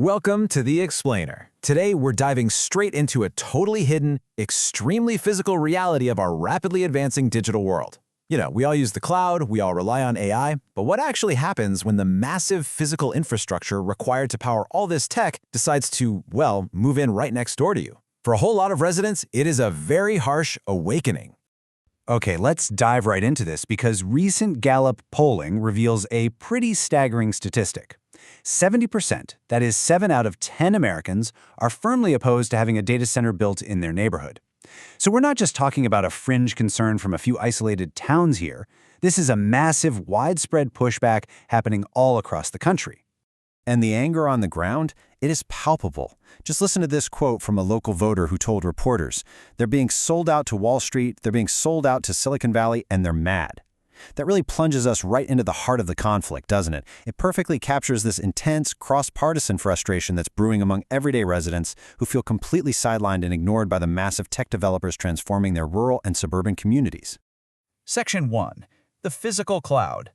Welcome to The Explainer. Today, we're diving straight into a totally hidden, extremely physical reality of our rapidly advancing digital world. We all use the cloud, we all rely on AI, but what actually happens when the massive physical infrastructure required to power all this tech decides to, well, move in right next door to you? For a whole lot of residents, it is a very harsh awakening. Okay, let's dive right into this because recent Gallup polling reveals a pretty staggering statistic. 70%, that is 7 out of 10 Americans, are firmly opposed to having a data center built in their neighborhood. So we're not just talking about a fringe concern from a few isolated towns here. This is a massive, widespread pushback happening all across the country. And the anger on the ground, it is palpable. Just listen to this quote from a local voter who told reporters, "They're being sold out to Wall Street, they're being sold out to Silicon Valley, and they're mad." That really plunges us right into the heart of the conflict, doesn't it? It perfectly captures this intense, cross-partisan frustration that's brewing among everyday residents who feel completely sidelined and ignored by the massive tech developers transforming their rural and suburban communities. Section 1. The physical cloud.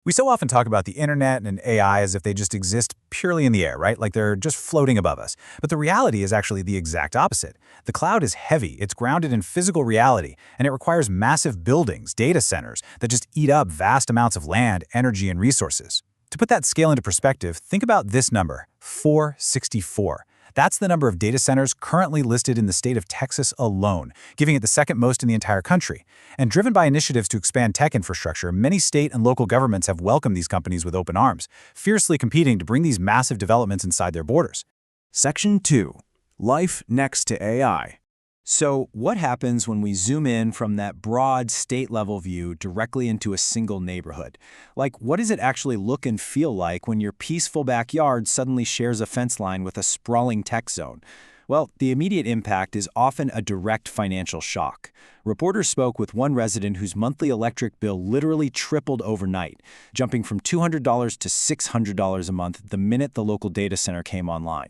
We so often talk about the internet and AI as if they just exist purely in the air, right? Like they're just floating above us. But the reality is actually the exact opposite. The cloud is heavy, it's grounded in physical reality, and it requires massive buildings, data centers, that just eat up vast amounts of land, energy, and resources. To put that scale into perspective, think about this number, 464. That's the number of data centers currently listed in the state of Texas alone, giving it the second most in the entire country. And driven by initiatives to expand tech infrastructure, many state and local governments have welcomed these companies with open arms, fiercely competing to bring these massive developments inside their borders. Section 2. Life next to AI. So what happens when we zoom in from that broad state-level view directly into a single neighborhood? Like, what does it actually look and feel like when your peaceful backyard suddenly shares a fence line with a sprawling tech zone? Well, the immediate impact is often a direct financial shock. Reporters spoke with one resident whose monthly electric bill literally tripled overnight, jumping from $200 to $600 a month the minute the local data center came online.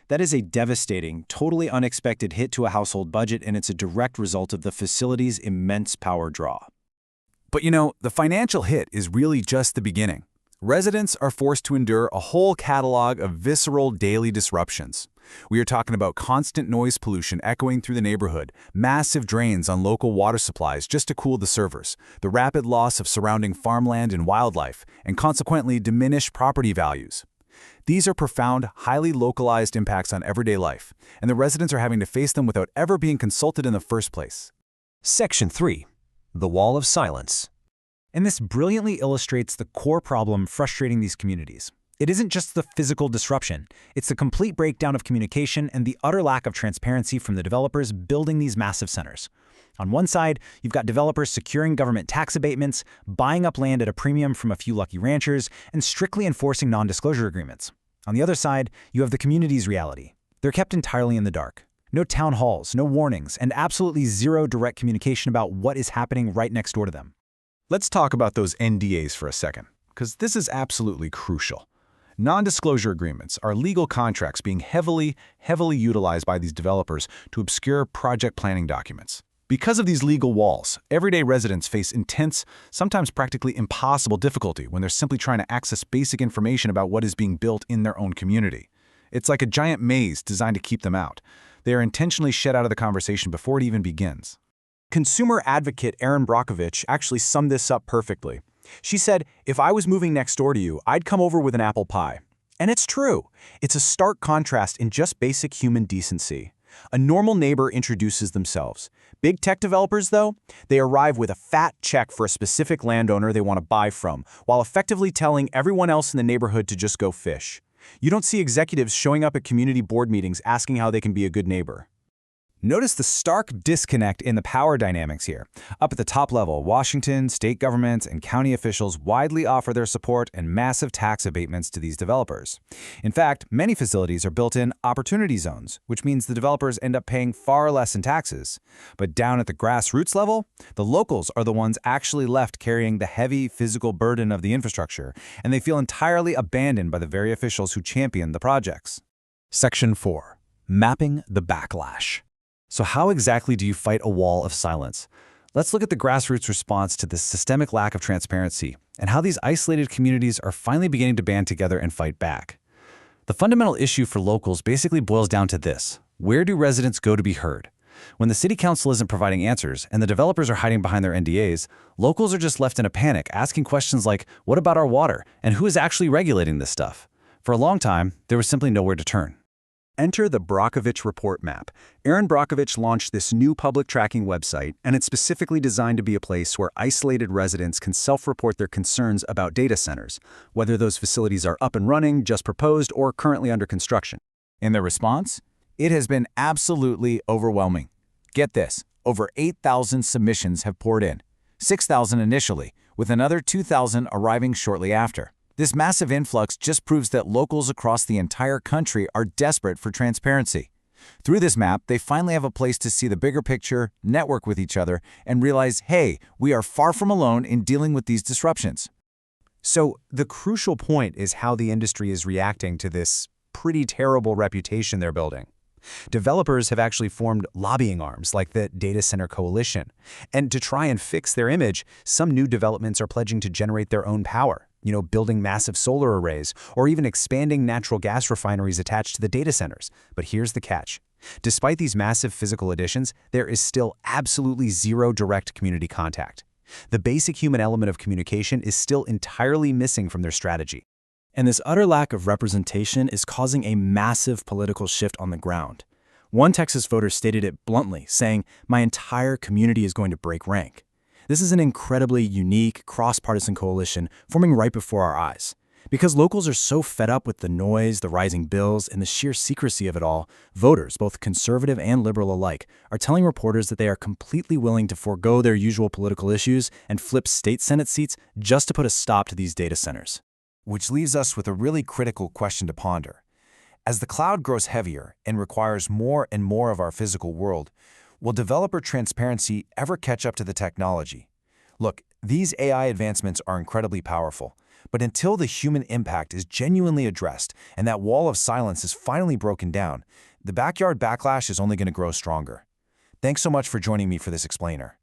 That is a devastating, totally unexpected hit to a household budget, and it's a direct result of the facility's immense power draw. But the financial hit is really just the beginning. Residents are forced to endure a whole catalog of visceral daily disruptions. We are talking about constant noise pollution echoing through the neighborhood, massive drains on local water supplies just to cool the servers, the rapid loss of surrounding farmland and wildlife, and consequently diminished property values. These are profound, highly localized impacts on everyday life, and the residents are having to face them without ever being consulted in the first place. Section 3. The Wall of Silence. And this brilliantly illustrates the core problem frustrating these communities. It isn't just the physical disruption, it's the complete breakdown of communication and the utter lack of transparency from the developers building these massive centers. On one side, you've got developers securing government tax abatements, buying up land at a premium from a few lucky ranchers, and strictly enforcing non-disclosure agreements. On the other side, you have the community's reality. They're kept entirely in the dark. No town halls, no warnings, and absolutely zero direct communication about what is happening right next door to them. Let's talk about those NDAs for a second, because this is absolutely crucial. Non-disclosure agreements are legal contracts being heavily utilized by these developers to obscure project planning documents. Because of these legal walls, everyday residents face intense, sometimes practically impossible difficulty when they're simply trying to access basic information about what is being built in their own community. It's like a giant maze designed to keep them out. They are intentionally shut out of the conversation before it even begins. Consumer advocate Erin Brockovich actually summed this up perfectly. She said, "If I was moving next door to you, I'd come over with an apple pie." And it's true. It's a stark contrast in just basic human decency. A normal neighbor introduces themselves. Big tech developers, though, they arrive with a fat check for a specific landowner they want to buy from, while effectively telling everyone else in the neighborhood to just go fish. You don't see executives showing up at community board meetings asking how they can be a good neighbor. Notice the stark disconnect in the power dynamics here. Up at the top level, Washington, state governments, and county officials widely offer their support and massive tax abatements to these developers. In fact, many facilities are built in opportunity zones, which means the developers end up paying far less in taxes. But down at the grassroots level, the locals are the ones actually left carrying the heavy physical burden of the infrastructure, and they feel entirely abandoned by the very officials who champion the projects. Section 4. Mapping the backlash. So how exactly do you fight a wall of silence? Let's look at the grassroots response to this systemic lack of transparency and how these isolated communities are finally beginning to band together and fight back. The fundamental issue for locals basically boils down to this: where do residents go to be heard? When the city council isn't providing answers and the developers are hiding behind their NDAs, locals are just left in a panic, asking questions like, what about our water? And who is actually regulating this stuff? For a long time, there was simply nowhere to turn. Enter the Brockovich Report Map. Aaron Brockovich launched this new public tracking website, and it's specifically designed to be a place where isolated residents can self-report their concerns about data centers, whether those facilities are up and running, just proposed, or currently under construction. In their response, it has been absolutely overwhelming. Get this, over 8,000 submissions have poured in, 6,000 initially, with another 2,000 arriving shortly after. This massive influx just proves that locals across the entire country are desperate for transparency. Through this map, they finally have a place to see the bigger picture, network with each other, and realize, hey, we are far from alone in dealing with these disruptions. So the crucial point is how the industry is reacting to this pretty terrible reputation they're building. Developers have actually formed lobbying arms like the Data Center Coalition. And to try and fix their image, some new developments are pledging to generate their own power, building massive solar arrays, or even expanding natural gas refineries attached to the data centers. But here's the catch. Despite these massive physical additions, there is still absolutely zero direct community contact. The basic human element of communication is still entirely missing from their strategy. And this utter lack of representation is causing a massive political shift on the ground. One Texas voter stated it bluntly, saying, "My entire community is going to break rank." This is an incredibly unique, cross-partisan coalition forming right before our eyes. Because locals are so fed up with the noise, the rising bills, and the sheer secrecy of it all, voters, both conservative and liberal alike, are telling reporters that they are completely willing to forego their usual political issues and flip state Senate seats just to put a stop to these data centers. Which leaves us with a really critical question to ponder. As the cloud grows heavier and requires more and more of our physical world, will developer transparency ever catch up to the technology? Look, these AI advancements are incredibly powerful, but until the human impact is genuinely addressed and that wall of silence is finally broken down, the backyard backlash is only going to grow stronger. Thanks so much for joining me for this explainer.